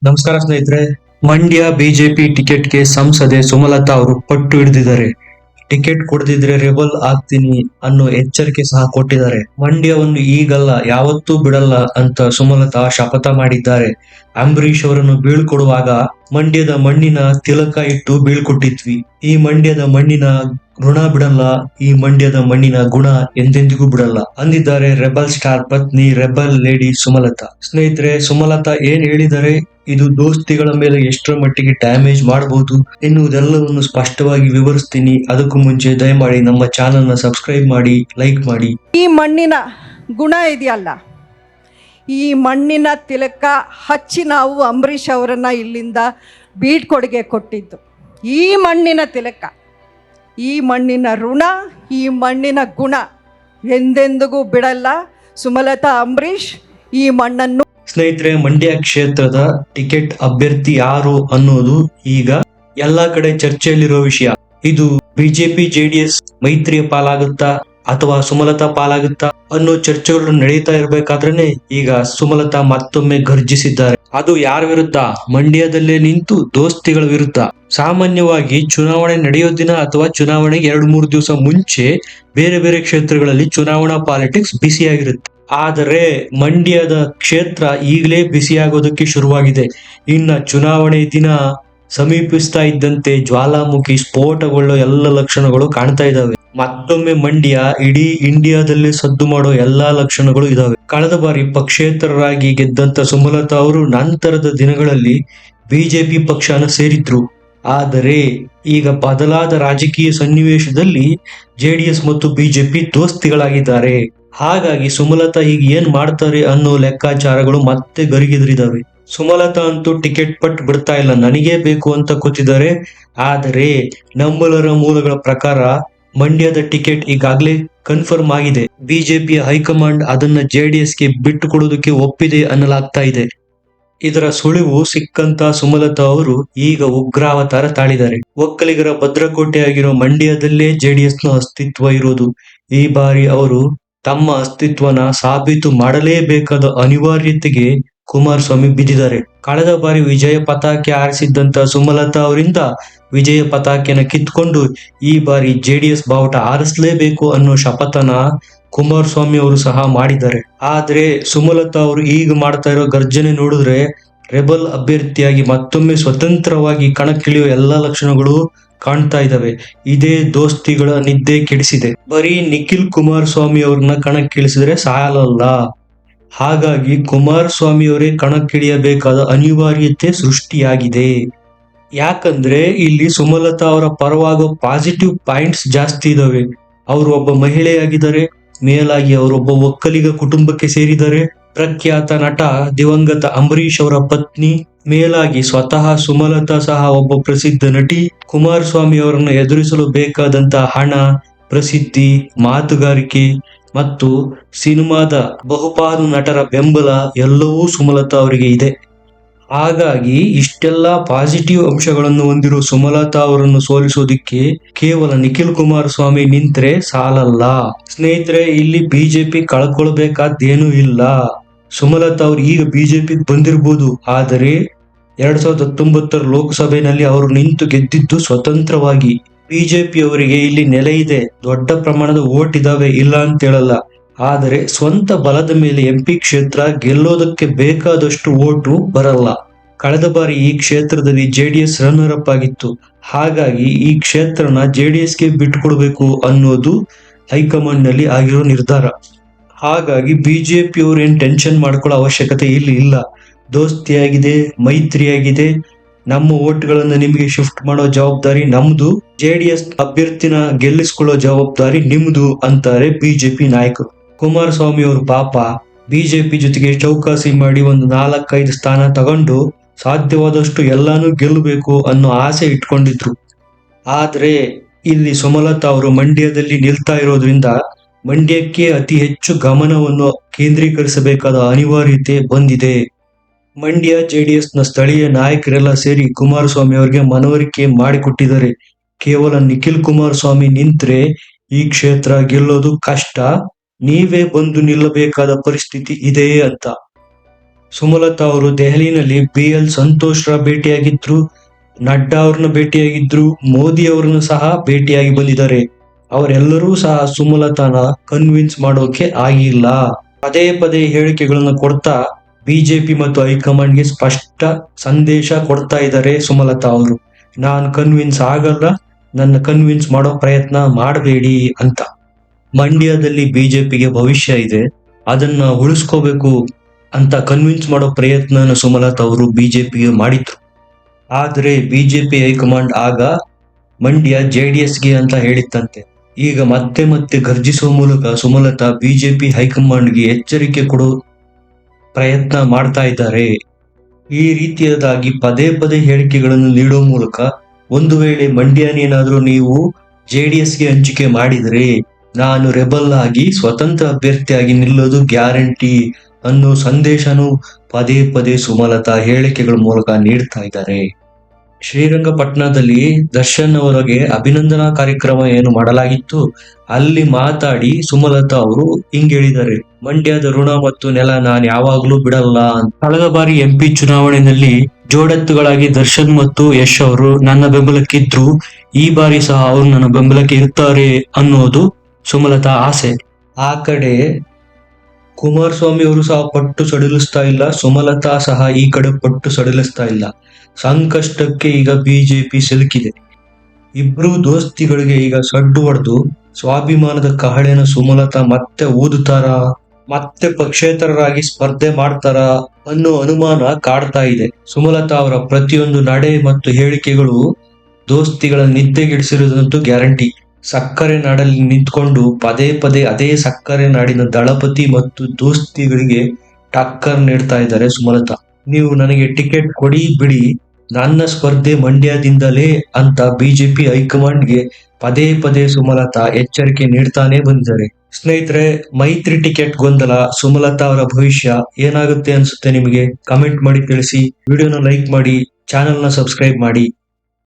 ನಮಸ್ಕಾರ ಸ್ನೇಹಿತರೆ. ಮಂಡ್ಯ ಬಿಜೆಪಿ ಟಿಕೆಟ್ಗೆ ಸಂಸದೆ ಸುಮಲತಾ ಅವರು ಪಟ್ಟು ಹಿಡಿದಿದ್ದಾರೆ. ಟಿಕೆಟ್ ಕೊಡದಿದ್ರೆ ರೆಬಲ್ ಆಗ್ತೀನಿ ಅನ್ನೋ ಎಚ್ಚರಿಕೆ ಸಹ ಕೊಟ್ಟಿದ್ದಾರೆ. ಮಂಡ್ಯವನ್ನು ಈಗಲ್ಲ ಯಾವತ್ತೂ ಬಿಡಲ್ಲ ಅಂತ ಸುಮಲತಾ ಶಪಥ ಮಾಡಿದ್ದಾರೆ. ಅಂಬರೀಶ್ ಅವರನ್ನು ಬೀಳ್ಕೊಡುವಾಗ ಮಂಡ್ಯದ ಮಣ್ಣಿನ ತಿಲಕ ಇಟ್ಟು ಬೀಳ್ಕೊಟ್ಟಿದ್ವಿ. ಈ ಮಂಡ್ಯದ ಮಣ್ಣಿನ ಋಣ ಬಿಡಲ್ಲ, ಈ ಮಂಡ್ಯದ ಮಣ್ಣಿನ ಗುಣ ಎಂದೆಂದಿಗೂ ಬಿಡಲ್ಲ ಅಂದಿದ್ದಾರೆ ರೆಬಲ್ ಸ್ಟಾರ್ ಪತ್ನಿ ರೆಬಲ್ ಲೇಡಿ ಸುಮಲತಾ. ಸ್ನೇಹಿತರೆ, ಸುಮಲತಾ ಏನ್ ಹೇಳಿದ್ದಾರೆ, ಇದು ದೋಸ್ತಿಗಳ ಮೇಲೆ ಎಷ್ಟರ ಮಟ್ಟಿಗೆ ಡ್ಯಾಮೇಜ್ ಮಾಡಬಹುದು ಎನ್ನುವುದೆಲ್ಲವನ್ನು ಸ್ಪಷ್ಟವಾಗಿ ವಿವರಿಸ್ತೀನಿ. ಅದಕ್ಕೂ ಮುಂಚೆ ದಯಮಾಡಿ ನಮ್ಮ ಚಾನೆಲ್ ನ ಸಬ್ಸ್ಕ್ರೈಬ್ ಮಾಡಿ, ಲೈಕ್ ಮಾಡಿ. ಈ ಮಣ್ಣಿನ ಗುಣ ಇದೆಯಲ್ಲ, ಈ ಮಣ್ಣಿನ ತಿಲಕ ಹಚ್ಚಿ ನಾವು ಅಂಬರೀಷ್ ಅವರನ್ನು ಇಲ್ಲಿಂದ ಬೀಳ್ಕೊಡುಗೆ ಕೊಟ್ಟಿದ್ದು. ಈ ಮಣ್ಣಿನ ತಿಲಕ, ಈ ಮಣ್ಣಿನ ಋಣ, ಈ ಮಣ್ಣಿನ ಗುಣ ಎಂದೆಂದಿಗೂ ಬಿಡಲ್ಲ. ಸುಮಲತಾ ಅಂಬರೀಷ್ ಈ ಮಣ್ಣನ್ನು. ಸ್ನೇಹಿತರೆ, ಮಂಡ್ಯ ಕ್ಷೇತ್ರದ ಟಿಕೆಟ್ ಅಭ್ಯರ್ಥಿ ಯಾರು ಅನ್ನೋದು ಈಗ ಎಲ್ಲಾ ಕಡೆ ಚರ್ಚೆಯಲ್ಲಿರೋ ವಿಷಯ. ಇದು ಬಿಜೆಪಿ ಜೆಡಿಎಸ್ ಮೈತ್ರಿಯ ಪಾಲಾಗುತ್ತಾ ಅಥವಾ ಸುಮಲತಾ ಪಾಲಾಗುತ್ತಾ ಅನ್ನೋ ಚರ್ಚೆಗಳು ನಡೀತಾ ಇರ್ಬೇಕಾದ್ರೇನೆ ಈಗ ಸುಮಲತಾ ಮತ್ತೊಮ್ಮೆ ಗರ್ಜಿಸಿದ್ದಾರೆ. ಅದು ಯಾರ ವಿರುದ್ಧ? ಮಂಡ್ಯದಲ್ಲೇ ನಿಂತು ದೋಸ್ತಿಗಳ ವಿರುದ್ಧ. ಸಾಮಾನ್ಯವಾಗಿ ಚುನಾವಣೆ ನಡೆಯೋ ದಿನ ಅಥವಾ ಚುನಾವಣೆಗೆ 2-3 ದಿವಸ ಮುಂಚೆ ಬೇರೆ ಬೇರೆ ಕ್ಷೇತ್ರಗಳಲ್ಲಿ ಚುನಾವಣಾ ಪಾಲಿಟಿಕ್ಸ್ ಬಿಸಿಯಾಗಿರುತ್ತೆ. ಆದರೆ ಮಂಡ್ಯದ ಕ್ಷೇತ್ರ ಈಗಲೇ ಬಿಸಿಯಾಗೋದಕ್ಕೆ ಶುರುವಾಗಿದೆ. ಇನ್ನ ಚುನಾವಣೆ ದಿನ ಸಮೀಪಿಸ್ತಾ ಇದ್ದಂತೆ ಜ್ವಾಲಾಮುಖಿ ಸ್ಫೋಟಗೊಳ್ಳೋ ಎಲ್ಲ ಲಕ್ಷಣಗಳು ಕಾಣ್ತಾ ಇದಾವೆ. ಮತ್ತೊಮ್ಮೆ ಮಂಡ್ಯ ಇಡೀ ಇಂಡಿಯಾದಲ್ಲಿ ಸದ್ದು ಮಾಡೋ ಎಲ್ಲಾ ಲಕ್ಷಣಗಳು ಇದಾವೆ. ಕಳೆದ ಬಾರಿ ಪಕ್ಷೇತರರಾಗಿ ಗೆದ್ದಂತ ಸುಮಲತಾ ಅವರು ನಂತರದ ದಿನಗಳಲ್ಲಿ ಬಿಜೆಪಿ ಪಕ್ಷನ ಸೇರಿದ್ರು. ಆದರೆ ಈಗ ಬದಲಾದ ರಾಜಕೀಯ ಸನ್ನಿವೇಶದಲ್ಲಿ ಜೆಡಿಎಸ್ ಮತ್ತು ಬಿಜೆಪಿ ದೋಸ್ತಿಗಳಾಗಿದ್ದಾರೆ. ಹಾಗಾಗಿ ಸುಮಲತಾ ಈಗ ಏನ್ ಮಾಡ್ತಾರೆ ಅನ್ನೋ ಲೆಕ್ಕಾಚಾರಗಳು ಮತ್ತೆ ಗರಿಗೆದರಿದಾವೆ. ಸುಮಲತಾ ಅಂತೂ ಟಿಕೆಟ್ ಪಟ್ಟು ಬಿಡ್ತಾ ಇಲ್ಲ, ನನಗೇ ಬೇಕು ಅಂತ ಕೂತಿದ್ದಾರೆ. ಆದರೆ ನಂಬಲರ ಮೂಲಗಳ ಪ್ರಕಾರ ಮಂಡ್ಯದ ಟಿಕೆಟ್ ಈಗಾಗಲೇ ಕನ್ಫರ್ಮ್ ಆಗಿದೆ. ಬಿಜೆಪಿಯ ಹೈಕಮಾಂಡ್ ಅದನ್ನ ಜೆಡಿಎಸ್ಗೆ ಬಿಟ್ಟು ಕೊಡೋದಕ್ಕೆ ಒಪ್ಪಿದೆ ಅನ್ನಲಾಗ್ತಾ ಇದೆ. ಇದರ ಸುಳಿವು ಸಿಕ್ಕಂತ ಸುಮಲತಾ ಅವರು ಈಗ ಉಗ್ರಾವತಾರ ತಾಳಿದ್ದಾರೆ. ಒಕ್ಕಲಿಗರ ಭದ್ರಕೋಟೆಯಾಗಿರೋ ಮಂಡ್ಯದಲ್ಲೇ ಜೆಡಿಎಸ್ ನ ಅಸ್ತಿತ್ವ ಇರೋದು. ಈ ಬಾರಿ ಅವರು ತಮ್ಮ ಅಸ್ತಿತ್ವನ ಸಾಬೀತು ಮಾಡಲೇಬೇಕಾದ ಅನಿವಾರ್ಯತೆಗೆ ಕುಮಾರಸ್ವಾಮಿ ಬಿದ್ದಿದ್ದಾರೆ. ಕಳೆದ ಬಾರಿ ವಿಜಯ ಪತಾಕೆ ಆರಿಸಿದ್ದಂತ ಸುಮಲತಾ ಅವರಿಂದ ವಿಜಯ ಪತಾಕೆನ ಕಿತ್ಕೊಂಡು ಈ ಬಾರಿ ಜೆಡಿಎಸ್ ಬಾವುಟ ಆರಿಸಲೇಬೇಕು ಅನ್ನೋ ಶಪಥನ ಕುಮಾರಸ್ವಾಮಿ ಅವರು ಸಹ ಮಾಡಿದ್ದಾರೆ. ಆದ್ರೆ ಸುಮಲತಾ ಅವರು ಈಗ ಮಾಡ್ತಾ ಇರೋ ಗರ್ಜನೆ ನೋಡಿದ್ರೆ ರೆಬಲ್ ಅಭ್ಯರ್ಥಿಯಾಗಿ ಮತ್ತೊಮ್ಮೆ ಸ್ವತಂತ್ರವಾಗಿ ಕಣಕ್ಕಿಳಿಯುವ ಎಲ್ಲಾ ಲಕ್ಷಣಗಳು ಕಾಣ್ತಾ ಇದಾವೆ. ಇದೇ ದೋಸ್ತಿಗಳ ನಿದ್ದೆ ಕೆಡಿಸಿದೆ. ಬರೀ ನಿಖಿಲ್ ಕುಮಾರಸ್ವಾಮಿ ಅವ್ರನ್ನ ಕಣಕ್ಕಿಳಿಸಿದ್ರೆ ಸಾಲಲ್ಲ. ಹಾಗಾಗಿ ಕುಮಾರಸ್ವಾಮಿ ಅವರೇ ಕಣಕ್ಕಿಳಿಯಬೇಕಾದ ಅನಿವಾರ್ಯತೆ ಸೃಷ್ಟಿಯಾಗಿದೆ. ಯಾಕಂದ್ರೆ ಇಲ್ಲಿ ಸುಮಲತಾ ಅವರ ಪರವಾಗೋ ಪಾಸಿಟಿವ್ ಪಾಯಿಂಟ್ಸ್ ಜಾಸ್ತಿ ಇದಾವೆ. ಅವರು ಒಬ್ಬ ಮಹಿಳೆಯಾಗಿದ್ದಾರೆ, ಮೇಲಾಗಿ ಅವರೊಬ್ಬ ಒಕ್ಕಲಿಗ ಕುಟುಂಬಕ್ಕೆ ಸೇರಿದ್ದಾರೆ, ಪ್ರಖ್ಯಾತ ನಟ ದಿವಂಗತ ಅಂಬರೀಶ್ ಅವರ ಪತ್ನಿ, ಮೇಲಾಗಿ ಸ್ವತಃ ಸುಮಲತಾ ಸಹ ಒಬ್ಬ ಪ್ರಸಿದ್ಧ ನಟಿ. ಕುಮಾರಸ್ವಾಮಿ ಅವರನ್ನು ಎದುರಿಸಲು ಬೇಕಾದಂತ ಹಣ, ಪ್ರಸಿದ್ಧಿ, ಮಾತುಗಾರಿಕೆ ಮತ್ತು ಸಿನಿಮಾದ ಬಹುಪಾಲು ನಟರ ಬೆಂಬಲ ಎಲ್ಲವೂ ಸುಮಲತಾ ಅವರಿಗೆ ಇದೆ. ಹಾಗಾಗಿ ಇಷ್ಟೆಲ್ಲಾ ಪಾಸಿಟಿವ್ ಅಂಶಗಳನ್ನು ಹೊಂದಿರುವ ಸುಮಲತಾ ಅವರನ್ನು ಸೋಲಿಸೋದಿಕ್ಕೆ ಕೇವಲ ನಿಖಿಲ್ ಕುಮಾರಸ್ವಾಮಿ ನಿಂತ್ರೆ ಸಾಲಲ್ಲ. ಸ್ನೇಹಿತರೆ, ಇಲ್ಲಿ ಬಿಜೆಪಿ ಕಳ್ಕೊಳ್ಬೇಕಾದ್ದೇನೂ ಇಲ್ಲ. ಸುಮಲತಾ ಅವರು ಈಗ ಬಿಜೆಪಿ ಬಂದಿರಬಹುದು, ಆದರೆ 2019 ಲೋಕಸಭೆಯಲ್ಲಿ ಅವರು ನಿಂತು ಗೆದ್ದಿದ್ದು ಸ್ವತಂತ್ರವಾಗಿ. ಬಿಜೆಪಿ ಅವರಿಗೆ ಇಲ್ಲಿ ನೆಲೆ ಇದೆ, ದೊಡ್ಡ ಪ್ರಮಾಣದ ವೋಟ್ ಇದಾವೆ, ಇಲ್ಲ ಅಂತ ಹೇಳಲ್ಲ. ಆದರೆ ಸ್ವಂತ ಬಲದ ಮೇಲೆ ಎಂಪಿ ಕ್ಷೇತ್ರ ಗೆಲ್ಲೋದಕ್ಕೆ ಬೇಕಾದಷ್ಟು ವೋಟು ಬರಲ್ಲ. ಕಳೆದ ಬಾರಿ ಈ ಕ್ಷೇತ್ರದಲ್ಲಿ ಜೆಡಿಎಸ್ ರನ್ನರ್ ಅಪ್ ಆಗಿತ್ತು. ಹಾಗಾಗಿ ಈ ಕ್ಷೇತ್ರನ ಜೆಡಿಎಸ್ಗೆ ಬಿಟ್ಟುಕೊಡ್ಬೇಕು ಅನ್ನೋದು ಹೈಕಮಾಂಡ್ ನಲ್ಲಿ ಆಗಿರೋ ನಿರ್ಧಾರ. ಹಾಗಾಗಿ ಬಿಜೆಪಿ ಅವರು ಏನ್ ಟೆನ್ಷನ್ ಮಾಡ್ಕೊಳ್ಳೋ ಅವಶ್ಯಕತೆ ಇಲ್ಲಿ ಇಲ್ಲ. ದೋಸ್ತಿಯಾಗಿದೆ, ಮೈತ್ರಿಯಾಗಿದೆ, ನಮ್ಮ ಓಟ್ಗಳನ್ನ ನಿಮಗೆ ಶಿಫ್ಟ್ ಮಾಡೋ ಜವಾಬ್ದಾರಿ ನಮ್ದು, ಜೆಡಿಎಸ್ ಅಭ್ಯರ್ಥಿನ ಗೆಲ್ಲಿಸ್ಕೊಳ್ಳೋ ಜವಾಬ್ದಾರಿ ನಿಮ್ದು ಅಂತಾರೆ ಬಿಜೆಪಿ ನಾಯಕರು. ಕುಮಾರಸ್ವಾಮಿ ಅವರು ಪಾಪ ಬಿಜೆಪಿ ಜೊತೆಗೆ ಚೌಕಾಸಿ ಮಾಡಿ ಒಂದು 4-5 ಸ್ಥಾನ ತಗೊಂಡು ಸಾಧ್ಯವಾದಷ್ಟು ಎಲ್ಲಾನು ಗೆಲ್ಲಬೇಕು ಅನ್ನೋ ಆಸೆ ಇಟ್ಕೊಂಡಿದ್ರು. ಆದ್ರೆ ಇಲ್ಲಿ ಸುಮಲತಾ ಅವರು ಮಂಡ್ಯದಲ್ಲಿ ನಿಲ್ತಾ ಇರೋದ್ರಿಂದ ಮಂಡ್ಯಕ್ಕೆ ಅತಿ ಹೆಚ್ಚು ಗಮನವನ್ನು ಕೇಂದ್ರೀಕರಿಸಬೇಕಾದ ಅನಿವಾರ್ಯತೆ ಬಂದಿದೆ. ಮಂಡ್ಯ ಜೆಡಿಎಸ್ ನ ಸ್ಥಳೀಯ ನಾಯಕರೆಲ್ಲ ಸೇರಿ ಕುಮಾರಸ್ವಾಮಿ ಅವರಿಗೆ ಮನವರಿಕೆ ಮಾಡಿಕೊಟ್ಟಿದ್ದಾರೆ. ಕೇವಲ ನಿಖಿಲ್ ಕುಮಾರಸ್ವಾಮಿ ನಿಂತ್ರೆ ಈ ಕ್ಷೇತ್ರ ಗೆಲ್ಲೋದು ಕಷ್ಟ, ನೀವೇ ಬಂದು ನಿಲ್ಲಬೇಕಾದ ಪರಿಸ್ಥಿತಿ ಇದೆ ಅಂತ. ಸುಮಲತಾ ಅವರು ದೆಹಲಿನಲ್ಲಿ BL ಸಂತೋಷ್ ರ ಭೇಟಿಯಾಗಿದ್ರು, ನಡ್ಡಾ ಅವ್ರನ್ನ ಭೇಟಿಯಾಗಿದ್ರು, ಮೋದಿ ಅವ್ರನ್ನ ಸಹ ಭೇಟಿಯಾಗಿ ಬಂದಿದ್ದಾರೆ. ಅವರೆಲ್ಲರೂ ಸಹ ಸುಮಲತಾನ ಕನ್ವಿನ್ಸ್ ಮಾಡೋಕೆ ಆಗಿಲ್ಲ. ಪದೇ ಪದೇ ಹೇಳಿಕೆಗಳನ್ನ ಕೊಡ್ತಾ ಬಿಜೆಪಿ ಮತ್ತು ಹೈಕಮಾಂಡ್ಗೆ ಸ್ಪಷ್ಟ ಸಂದೇಶ ಕೊಡ್ತಾ ಇದ್ದಾರೆ ಸುಮಲತಾ ಅವರು. ನಾನ್ ಕನ್ವಿನ್ಸ್ ಆಗಲ್ಲ, ನನ್ನ ಕನ್ವಿನ್ಸ್ ಮಾಡೋ ಪ್ರಯತ್ನ ಮಾಡಬೇಡಿ ಅಂತ. ಮಂಡ್ಯದಲ್ಲಿ ಬಿಜೆಪಿಗೆ ಭವಿಷ್ಯ ಇದೆ, ಅದನ್ನ ಉಳಿಸ್ಕೋಬೇಕು ಅಂತ ಕನ್ವಿನ್ಸ್ ಮಾಡೋ ಪ್ರಯತ್ನನ ಸುಮಲತಾ ಅವರು ಬಿಜೆಪಿಗೆ ಮಾಡಿದ್ರು. ಆದ್ರೆ ಬಿಜೆಪಿ ಹೈಕಮಾಂಡ್ ಆಗ ಮಂಡ್ಯ JDSಗೆ ಅಂತ ಹೇಳಿತ್ತಂತೆ. ಈಗ ಮತ್ತೆ ಮತ್ತೆ ಗರ್ಜಿಸುವ ಮೂಲಕ ಸುಮಲತಾ ಬಿಜೆಪಿ ಹೈಕಮಾಂಡ್ಗೆ ಎಚ್ಚರಿಕೆ ಕೊಡೋ ಪ್ರಯತ್ನ ಮಾಡ್ತಾ ಇದ್ದಾರೆ. ಈ ರೀತಿಯಾದಾಗಿ ಪದೇ ಪದೇ ಹೇಳಿಕೆಗಳನ್ನು ನೀಡೋ ಮೂಲಕ ಒಂದು ವೇಳೆ ಮಂಡ್ಯನೇನಾದ್ರೂ ನೀವು JDSಗೆ ಹಂಚಿಕೆ ಮಾಡಿದರೆ ನಾನು ರೆಬಲ್ ಆಗಿ ಸ್ವತಂತ್ರ ಅಭ್ಯರ್ಥಿಯಾಗಿ ನಿಲ್ಲೋದು ಗ್ಯಾರಂಟಿ ಅನ್ನೋ ಸಂದೇಶನೂ ಪದೇ ಪದೇ ಸುಮಲತಾ ಹೇಳಿಕೆಗಳ ಮೂಲಕ ನೀಡ್ತಾ ಇದ್ದಾರೆ. ಶ್ರೀರಂಗಪಟ್ಟಣದಲ್ಲಿ ದರ್ಶನ್ ಅವರಿಗೆ ಅಭಿನಂದನಾ ಕಾರ್ಯಕ್ರಮ ಏನು ಮಾಡಲಾಗಿತ್ತು, ಅಲ್ಲಿ ಮಾತಾಡಿ ಸುಮಲತಾ ಅವರು ಹಿಂಗ್ ಹೇಳಿದ್ದಾರೆ, ಮಂಡ್ಯದ ಋಣ ಮತ್ತು ನೆಲ ನಾನು ಯಾವಾಗ್ಲೂ ಬಿಡಲ್ಲ. ಕಳೆದ ಬಾರಿ MP ಚುನಾವಣೆಯಲ್ಲಿ ಜೋಡೆತ್ತುಗಳಾಗಿ ದರ್ಶನ್ ಮತ್ತು ಯಶ್ ಅವರು ನನ್ನ ಬೆಂಬಲಕ್ಕಿದ್ರು, ಈ ಬಾರಿ ಸಹ ಅವರು ನನ್ನ ಬೆಂಬಲಕ್ಕೆ ಇರ್ತಾರೆ ಅನ್ನೋದು ಸುಮಲತಾ ಆಸೆ. ಆ ಕಡೆ ಕುಮಾರಸ್ವಾಮಿ ಅವರು ಸಹ ಪಟ್ಟು ಸಡಿಲಿಸ್ತಾ ಇಲ್ಲ, ಸುಮಲತಾ ಸಹ ಈ ಕಡೆ ಪಟ್ಟು ಸಡಿಲಿಸ್ತಾ ಇಲ್ಲ. ಸಂಕಷ್ಟಕ್ಕೆ ಈಗ ಬಿಜೆಪಿ ಸಿಲುಕಿದೆ. ಇಬ್ರು ದೋಸ್ತಿಗಳಿಗೆ ಈಗ ಸಡ್ಡು ಹೊಡೆದು ಸ್ವಾಭಿಮಾನದ ಕಹಳೆನ ಸುಮಲತಾ ಮತ್ತೆ ಊದುತ್ತಾರ, ಮತ್ತೆ ಪಕ್ಷೇತರರಾಗಿ ಸ್ಪರ್ಧೆ ಮಾಡ್ತಾರ ಅನ್ನೋ ಅನುಮಾನ ಕಾಡ್ತಾ ಇದೆ. ಸುಮಲತಾ ಅವರ ಪ್ರತಿಯೊಂದು ನಡೆ ಮತ್ತು ಹೇಳಿಕೆಗಳು ದೋಸ್ತಿಗಳ ನಿದ್ದೆಗೆಡಿಸಿರುವುದಂತೂ ಗ್ಯಾರಂಟಿ. ಸಕ್ಕರೆ ನಾಡಲ್ಲಿ ನಿಂತ್ಕೊಂಡು ಪದೇ ಪದೇ ಅದೇ ಸಕ್ಕರೆ ನಾಡಿನ ದಳಪತಿ ಮತ್ತು ದೋಸ್ತಿಗಳಿಗೆ ಟಕ್ಕರ್ ನೀಡ್ತಾ ಇದ್ದಾರೆ ಸುಮಲತಾ. ನೀವು ನನಗೆ ಟಿಕೆಟ್ ಕೊಡಿ ಬಿಡಿ, ನನ್ನ ಸ್ಪರ್ಧೆ ಮಂಡ್ಯದಿಂದಲೇ ಅಂತ ಬಿಜೆಪಿ ಹೈಕಮಾಂಡ್ಗೆ ಪದೇ ಪದೇ ಸುಮಲತಾ ಎಚ್ಚರಿಕೆ ನೀಡ್ತಾನೆ ಬಂದಿದ್ದಾರೆ. ಸ್ನೇಹಿತರೆ, ಮೈತ್ರಿ ಟಿಕೆಟ್ ಗೊಂದಲ, ಸುಮಲತಾ ಅವರ ಭವಿಷ್ಯ ಏನಾಗುತ್ತೆ ಅನ್ಸುತ್ತೆ ನಿಮಗೆ? ಕಮೆಂಟ್ ಮಾಡಿ ತಿಳಿಸಿ. ವಿಡಿಯೋನ ಲೈಕ್ ಮಾಡಿ, ಚಾನೆಲ್ನ ಸಬ್ಸ್ಕ್ರೈಬ್ ಮಾಡಿ.